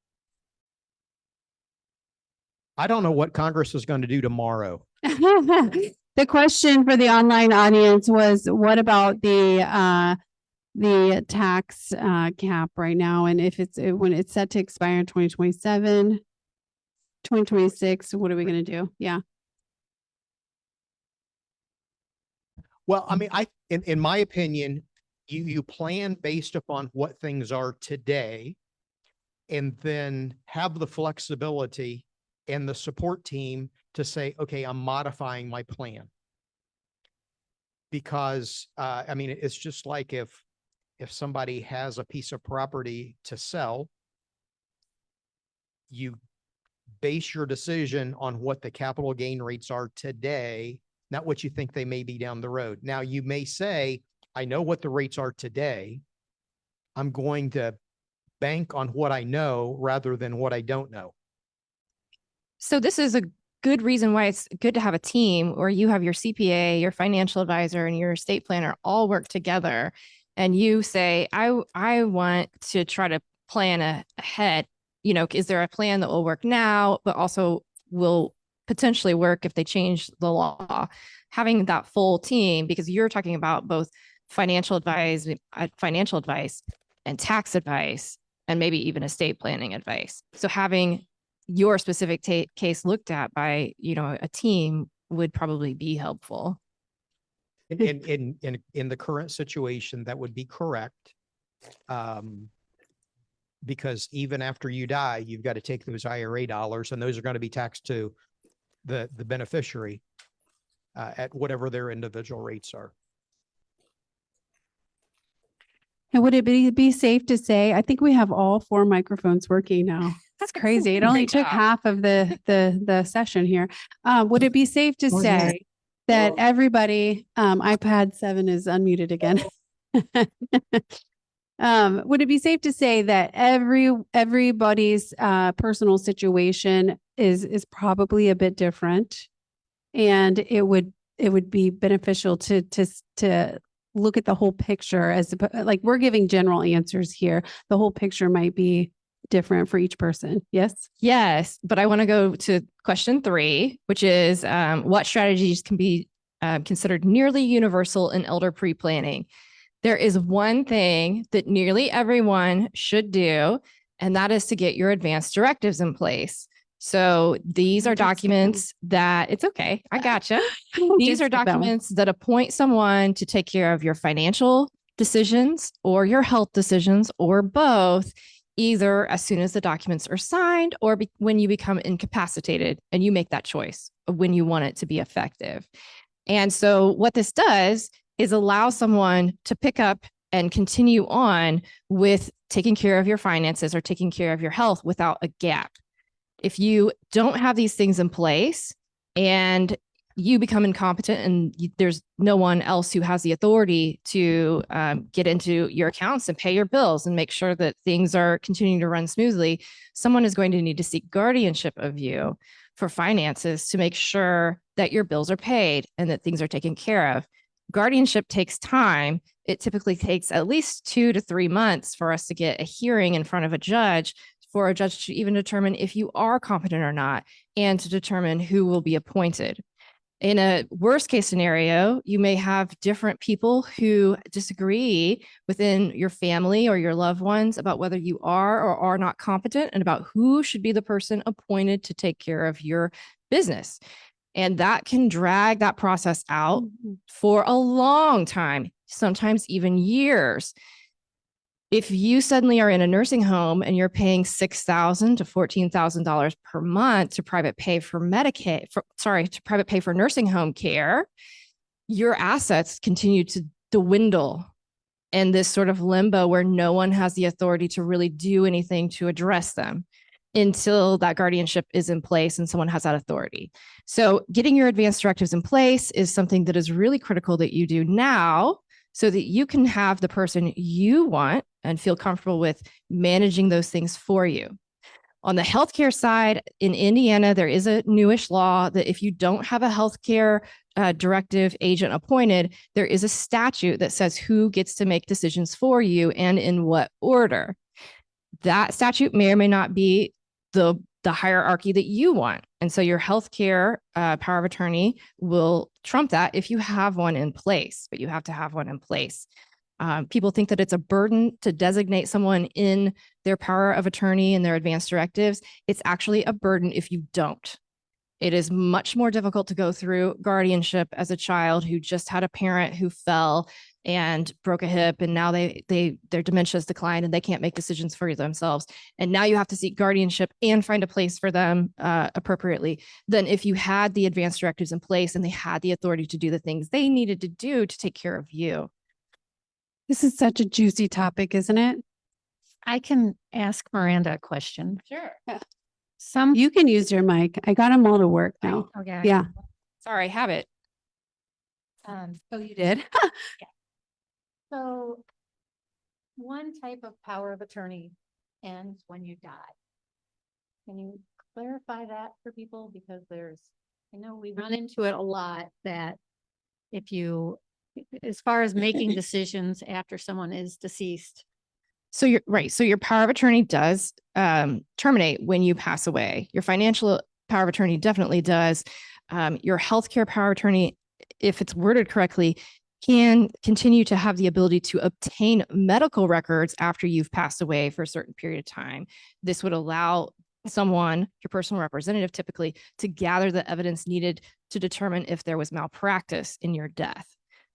I don't know what Congress is going to do tomorrow. the question for the online audience was, what about the tax cap right now? And if when it's set to expire in 2027, 2026, what are we going to do? Yeah. Well, in my opinion, you plan based upon what things are today, and then have the flexibility and the support team to say, okay, I'm modifying my plan. Because, it's just like if somebody has a piece of property to sell, you base your decision on what the capital gain rates are today, not what you think they may be down the road. Now, you may say, I know what the rates are today. I'm going to bank on what I know rather than what I don't know. So this is good reason why it's good to have a team where you have your CPA, your financial advisor, and your estate planner all work together. And you say, I want to try to plan ahead. You know, is there a plan that will work now, but also will potentially work if they change the law? Having that full team, because you're talking about both financial advice and tax advice, and maybe even estate planning advice. So having your specific case looked at by, you know, a team would probably be helpful. In the current situation, that would be correct. Because even after you die, you've got to take those IRA dollars, and those are going to be taxed to the beneficiary at whatever their individual rates are. And would it be safe to say, I think we have all 4 microphones working now. That's crazy. It only Great took job. half of the session here. Would it be safe to Oh, yeah. say that everybody, iPad 7 is unmuted again. Would it be safe to say that everybody's personal situation is probably a bit different, and it would be beneficial to look at the whole picture, as like we're giving general answers here. The whole picture might be different for each person. Yes. Yes, but I want to go to question 3, which is what strategies can be considered nearly universal in elder pre-planning? There is one thing that nearly everyone should do, and that is to get your advanced directives in place. So these are documents that, it's okay, I gotcha. These are documents that appoint someone to take care of your financial decisions or your health decisions, or both, either as soon as the documents are signed or when you become incapacitated and you make that choice of when you want it to be effective. And so what this does is allow someone to pick up and continue on with taking care of your finances or taking care of your health without a gap. If you don't have these things in place and you become incompetent and there's no one else who has the authority to get into your accounts and pay your bills and make sure that things are continuing to run smoothly, someone is going to need to seek guardianship of you for finances to make sure that your bills are paid and that things are taken care of. Guardianship takes time. It typically takes at least 2 to 3 months for us to get a hearing in front of a judge, for a judge to even determine if you are competent or not, and to determine who will be appointed. In a worst case scenario, you may have different people who disagree within your family or your loved ones about whether you are or are not competent and about who should be the person appointed to take care of your business. And that can drag that process out for a long time, sometimes even years. If you suddenly are in a nursing home and you're paying $6,000 to $14,000 per month to private pay for Medicaid, to private pay for nursing home care, your assets continue to dwindle in this sort of limbo where no one has the authority to really do anything to address them until that guardianship is in place and someone has that authority. So getting your advanced directives in place is something that is really critical that you do now so that you can have the person you want and feel comfortable with managing those things for you. On the healthcare side, in Indiana, there is a newish law that if you don't have a healthcare directive agent appointed, there is a statute that says who gets to make decisions for you and in what order. That statute may or may not be the hierarchy that you want. And so your healthcare power of attorney will trump that if you have one in place, but you have to have one in place. People think that it's a burden to designate someone in their power of attorney and their advanced directives. It's actually a burden if you don't. It is much more difficult to go through guardianship as a child who just had a parent who fell and broke a hip, and now their dementia has declined and they can't make decisions for themselves. And now you have to seek guardianship and find a place for them appropriately. Than if you had the advanced directives in place and they had the authority to do the things they needed to do to take care of you. This is such a juicy topic, isn't it? I can ask Miranda a question. Sure. Some, You can use your mic. I got them all to work now. okay. Yeah. Sorry, have it. Oh, you did? So one type of power of attorney ends when you die. Can you clarify that for people? Because I know we run into it a lot that if you, as far as making decisions after someone is deceased. So you're right. So your power of attorney does terminate when you pass away. Your financial power of attorney definitely does. Your healthcare power of attorney, if it's worded correctly, can continue to have the ability to obtain medical records after you've passed away for a certain period of time. This would allow someone, your personal representative typically, to gather the evidence needed to determine if there was malpractice in your death.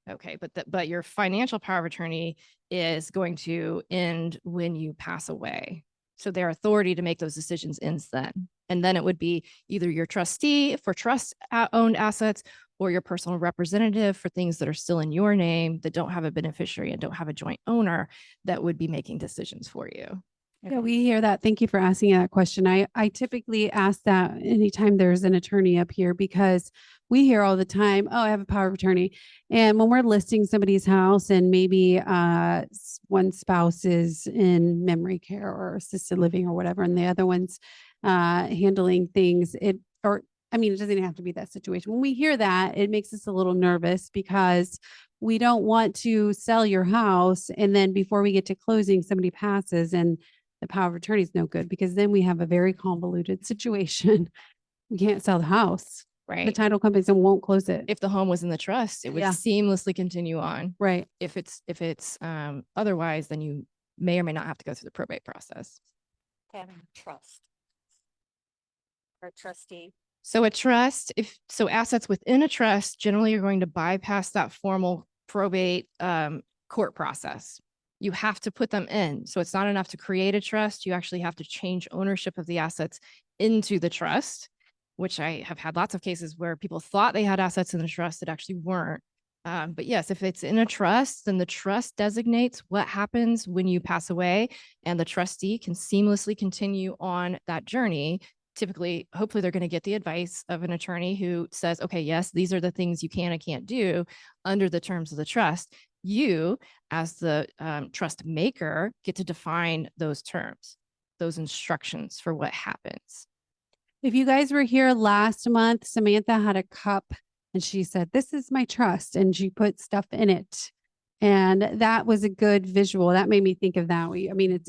Okay, but your financial power of attorney is going to end when you pass away. So their authority to make those decisions ends then. And then it would be either your trustee for trust owned assets or your personal representative for things that are still in your name that don't have a beneficiary and don't have a joint owner that would be making decisions for you. Yeah, we hear that. Thank you for asking that question. I typically ask that anytime there's an attorney up here because we hear all the time, oh, I have a power of attorney. And when we're listing somebody's house and maybe one spouse is in memory care or assisted living or whatever, and the other one's handling things, it doesn't have to be that situation. When we hear that, it makes us a little nervous because we don't want to sell your house. And then before we get to closing, somebody passes and the power of attorney is no good because then we have a very convoluted situation. We can't sell the house. The Right. title companies won't close it. If the home was in the trust, it would Yeah. seamlessly continue on. Right. If it's otherwise, then you may or may not have to go through the probate process. Having a trust. Or trustee. So a trust, assets within a trust, generally you're going to bypass that formal probate court process. You have to put them in. So it's not enough to create a trust. You actually have to change ownership of the assets into the trust, which I have had lots of cases where people thought they had assets in the trust that actually weren't. But yes, if it's in a trust, then the trust designates what happens when you pass away, and the trustee can seamlessly continue on that journey. Typically, hopefully they're going to get the advice of an attorney who says, okay, yes, these are the things you can and can't do under the terms of the trust. You, as the trust maker, get to define those terms, those instructions for what happens. If you guys were here last month, Samantha had a cup and she said, this is my trust. And she put stuff in it. And that was a good visual. That made me think of that.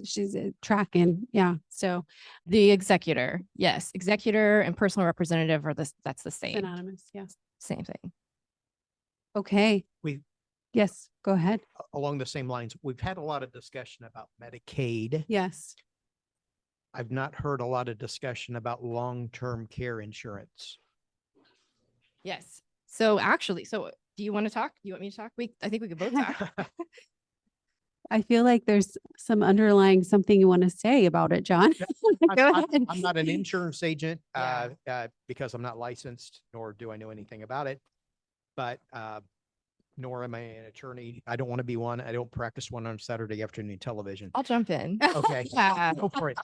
She's tracking. Yeah. So The executor, yes, executor and personal representative that's the same, synonymous. Yes. same thing. Okay. Yes, go ahead. Along the same lines, we've had a lot of discussion about Medicaid. Yes. I've not heard a lot of discussion about long-term care insurance. Yes. So actually, do you want to talk? Do you want me to talk? I think we could both talk. I feel like there's some underlying something you want to say about it, John. Go ahead. I'm not an insurance agent Yeah. because I'm not licensed, nor do I know anything about it. But nor am I an attorney. I don't want to be one. I don't practice one on Saturday afternoon television. I'll jump in. Okay, Yeah. go for it.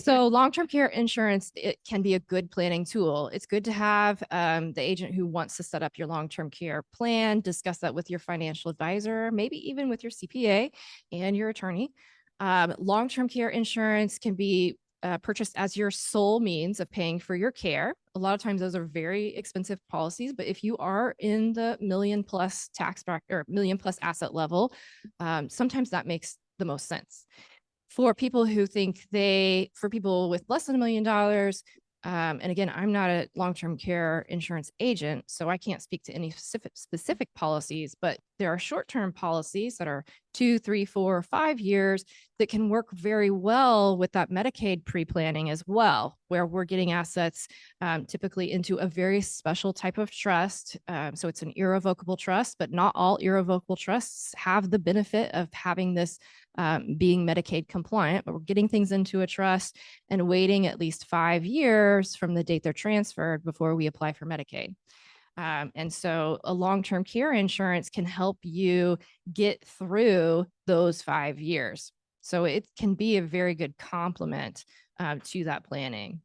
So long-term care insurance, it can be a good planning tool. It's good to have the agent who wants to set up your long-term care plan, discuss that with your financial advisor, maybe even with your CPA and your attorney. Long-term care insurance can be purchased as your sole means of paying for your care. A lot of times those are very expensive policies, but if you are in the million plus tax bracket or million plus asset level, sometimes that makes the most sense. For people who think for people with less than $1 million, and again, I'm not a long-term care insurance agent, so I can't speak to any specific policies, but there are short-term policies that are 2, 3, 4, 5 years that can work very well with that Medicaid pre-planning as well, where we're getting assets typically into a very special type of trust. So it's an irrevocable trust, but not all irrevocable trusts have the benefit of having this being Medicaid compliant, but we're getting things into a trust and waiting at least 5 years from the date they're transferred before we apply for Medicaid. And so a long-term care insurance can help you get through those 5 years. So it can be a very good complement to that planning.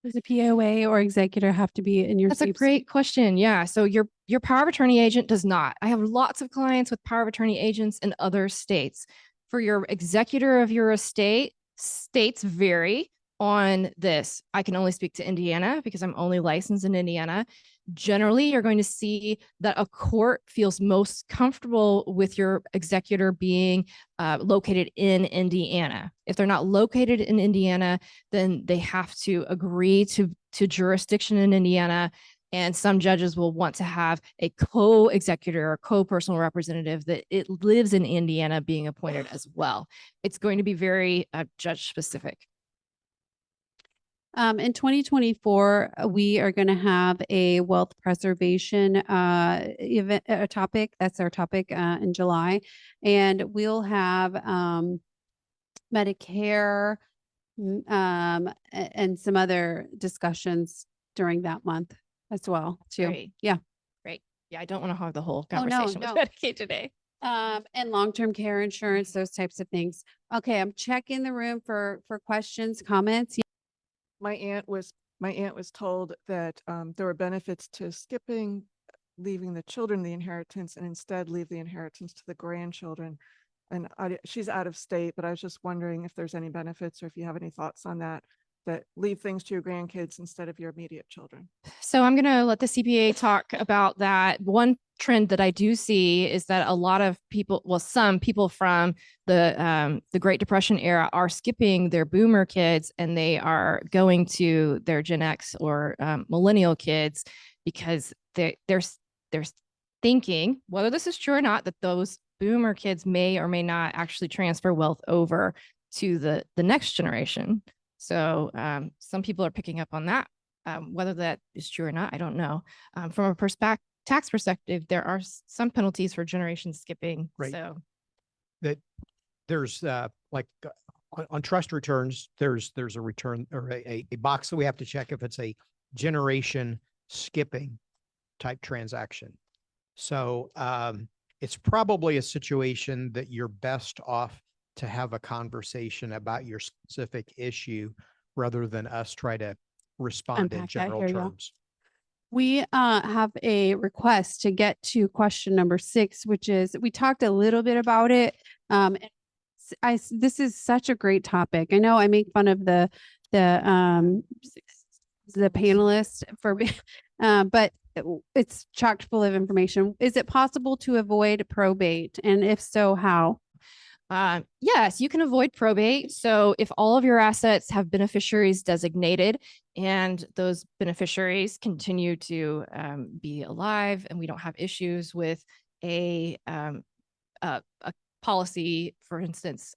Does a POA or executor have to be in your That's a sweeps? great question. Yeah. So your power of attorney agent does not. I have lots of clients with power of attorney agents in other states. For your executor of your estate, States vary on this. I can only speak to Indiana because I'm only licensed in Indiana. Generally, you're going to see that a court feels most comfortable with your executor being located in Indiana. If they're not located in Indiana, then they have to agree to jurisdiction in Indiana. And some judges will want to have a co-executor or co-personal representative that it lives in Indiana being appointed as well. It's going to be very judge specific. In 2024, we are going to have a wealth preservation event, a topic. That's our topic in July. And we'll have Medicare and some other discussions during that month as well, too. Great. Yeah. Great. Yeah, I don't want to hog the whole Oh, no, conversation no. with Medicaid today. And long-term care insurance, those types of things. Okay, I'm checking the room for questions, comments. My aunt was told that there were benefits to skipping, leaving the children the inheritance, and instead leave the inheritance to the grandchildren. And she's out of state, but I was just wondering if there's any benefits or if you have any thoughts on that leave things to your grandkids instead of your immediate children. So I'm going to let the CPA talk about that. One trend that I do see is that a lot of people, well, some people from the Great Depression era are skipping their boomer kids and they are going to their Gen X or millennial kids because they're thinking, whether this is true or not, that those boomer kids may or may not actually transfer wealth over to the next generation. So some people are picking up on that. Whether that is true or not, I don't know. From a tax perspective, there are some penalties for generation skipping. Right. So That there's like on trust returns, there's a return or a box that we have to check if it's a generation skipping type transaction. So it's probably a situation that you're best off to have a conversation about your specific issue rather than us try to respond in Unpack that, general hear ya. terms. We have a request to get to question number 6, which is, we talked a little bit about it. This is such a great topic. I know I make fun of the panelists for, but it's chock full of information. Is it possible to avoid probate? And if so, how? Yes, you can avoid probate. So if all of your assets have beneficiaries designated and those beneficiaries continue to be alive and we don't have issues with a policy, for instance,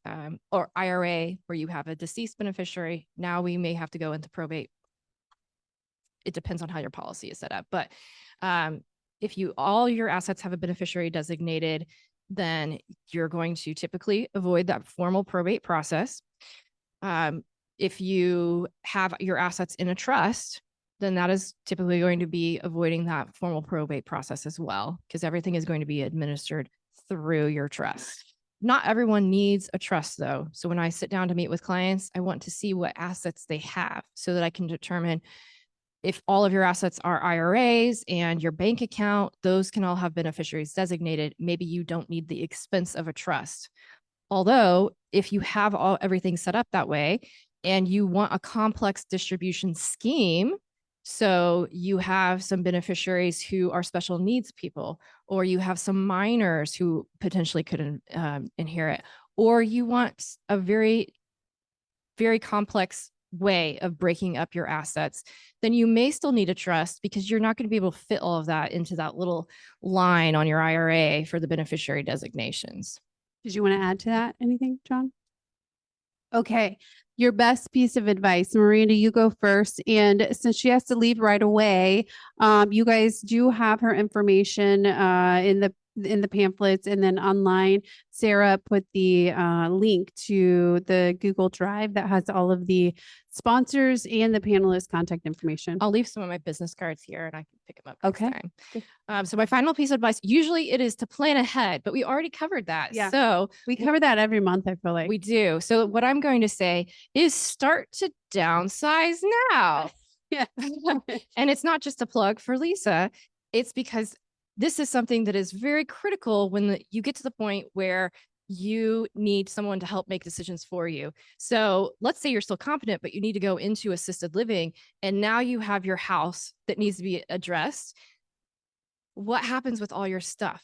or IRA where you have a deceased beneficiary, now we may have to go into probate. It depends on how your policy is set up. But if all your assets have a beneficiary designated, then you're going to typically avoid that formal probate process. If you have your assets in a trust, then that is typically going to be avoiding that formal probate process as well, because everything is going to be administered through your trust. Not everyone needs a trust though. So when I sit down to meet with clients, I want to see what assets they have so that I can determine if all of your assets are IRAs and your bank account, those can all have beneficiaries designated. Maybe you don't need the expense of a trust. Although if you have everything set up that way and you want a complex distribution scheme, so you have some beneficiaries who are special needs people, or you have some minors who potentially could inherit, or you want a very, very complex way of breaking up your assets, then you may still need a trust because you're not going to be able to fit all of that into that little line on your IRA for the beneficiary designations. Did you want to add to that anything, John? Okay. Your best piece of advice, Marina, you go first. And since she has to leave right away, you guys do have her information in the pamphlets, and then online, Sarah put the link to the Google Drive that has all of the sponsors and the panelists' contact information. I'll leave some of my business cards here and I can pick them up Okay. next time. So my final piece of advice, usually it is to plan ahead, but we already covered that. Yeah. So We cover that every month, I feel like. we do. So what I'm going to say is start to downsize now. Yeah. And it's not just a plug for Lisa. It's because this is something that is very critical when you get to the point where you need someone to help make decisions for you. So let's say you're still competent, but you need to go into assisted living, and now you have your house that needs to be addressed. What happens with all your stuff?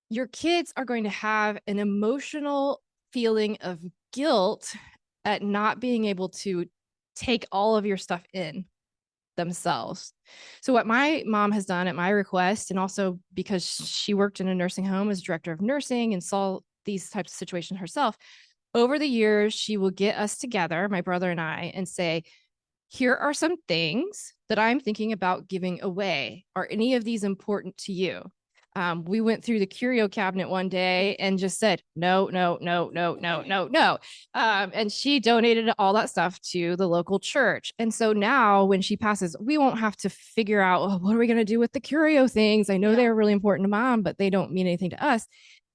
Your kids are going to have an emotional feeling of guilt at not being able to take all of your stuff in themselves. So what my mom has done at my request, and also because she worked in a nursing home as director of nursing and saw these types of situations herself, over the years, she will get us together, my brother and I, and say, here are some things that I'm thinking about giving away. Are any of these important to you? We went through the curio cabinet one day and just said, no, no, no, no, no, no, no. And she donated all that stuff to the local church. And so now when she passes, we won't have to figure out, oh, what are we going to do with the curio things? I know they're really important to mom, but they don't mean anything to us.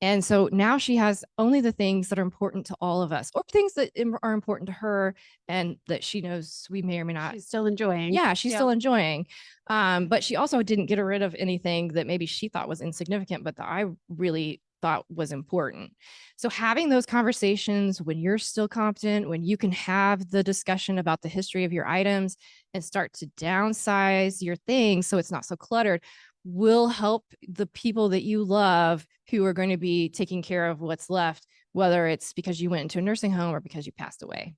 And so now she has only the things that are important to all of us, or things that are important to her and that she knows we may or may not. She's still enjoying. Yeah, she's still enjoying. But she also didn't get rid of anything that maybe she thought was insignificant, but that I really thought was important. So having those conversations when you're still competent, when you can have the discussion about the history of your items and start to downsize your things so it's not so cluttered, will help the people that you love who are going to be taking care of what's left, whether it's because you went into a nursing home or because you passed away.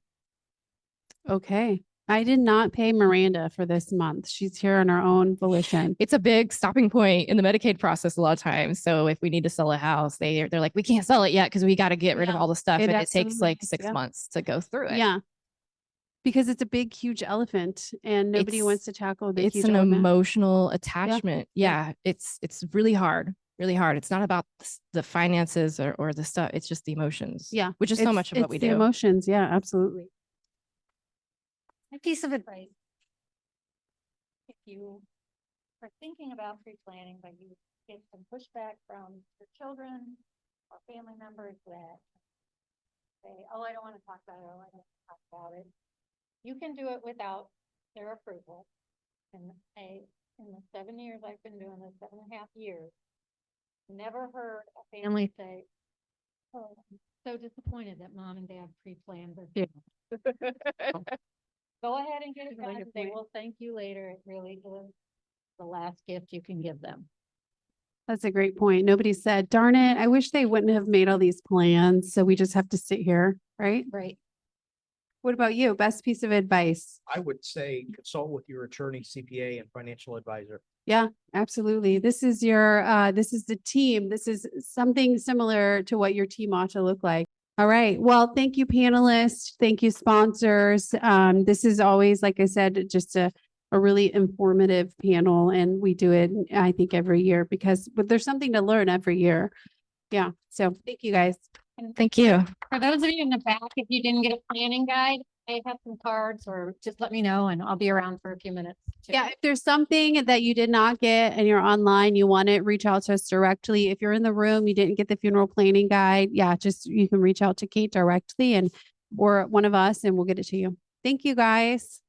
Okay. I did not pay Miranda for this month. She's here on her own volition. It's a big stopping point in the Medicaid process a lot of times. So if we need to sell a house, they're like, we can't sell it yet because we got to get rid of Yeah, all the stuff. it And it takes absolutely like is, 6 yeah. months to go through it. Yeah. Because it's a big, huge elephant and nobody It's- wants to tackle the It's huge an elephant. emotional attachment. Yeah. Yeah. It's really hard. Really hard. It's not about the finances or the stuff. It's just the emotions. Yeah. Which is so much of what we it's the do. emotions. Yeah, absolutely. My piece of advice. If you are thinking about pre-planning, but you get some pushback from your children or family members that say, oh, I don't want to talk about it, oh, I don't want to talk about it. You can do it without their approval. And in the 7 years I've been doing this, 7.5 years, never heard a family say, oh, I'm so disappointed that mom and dad pre-planned their funeral. Go ahead and get it done. They will thank you later. It really is the last gift you can give them. That's a great point. Nobody said, darn it, I wish they wouldn't have made all these plans. So we just have to sit here, right? Right. What about you? Best piece of advice? I would say consult with your attorney, CPA, and financial advisor. Yeah, absolutely. This is this is the team. This is something similar to what your team ought to look like. All right. Well, thank you, panelists. Thank you, sponsors. This is always, like I said, just a really informative panel, and we do it, I think, every year but there's something to learn every year. Yeah. So thank you guys. Thank you. For those of you in the back, if you didn't get a planning guide, I have some cards, or just let me know and I'll be around for a few minutes. too. Yeah, if there's something that you did not get and you're online, you want it, reach out to us directly. If you're in the room, you didn't get the funeral planning guide, you can reach out to Kate directly or one of us, and we'll get it to you. Thank you, guys.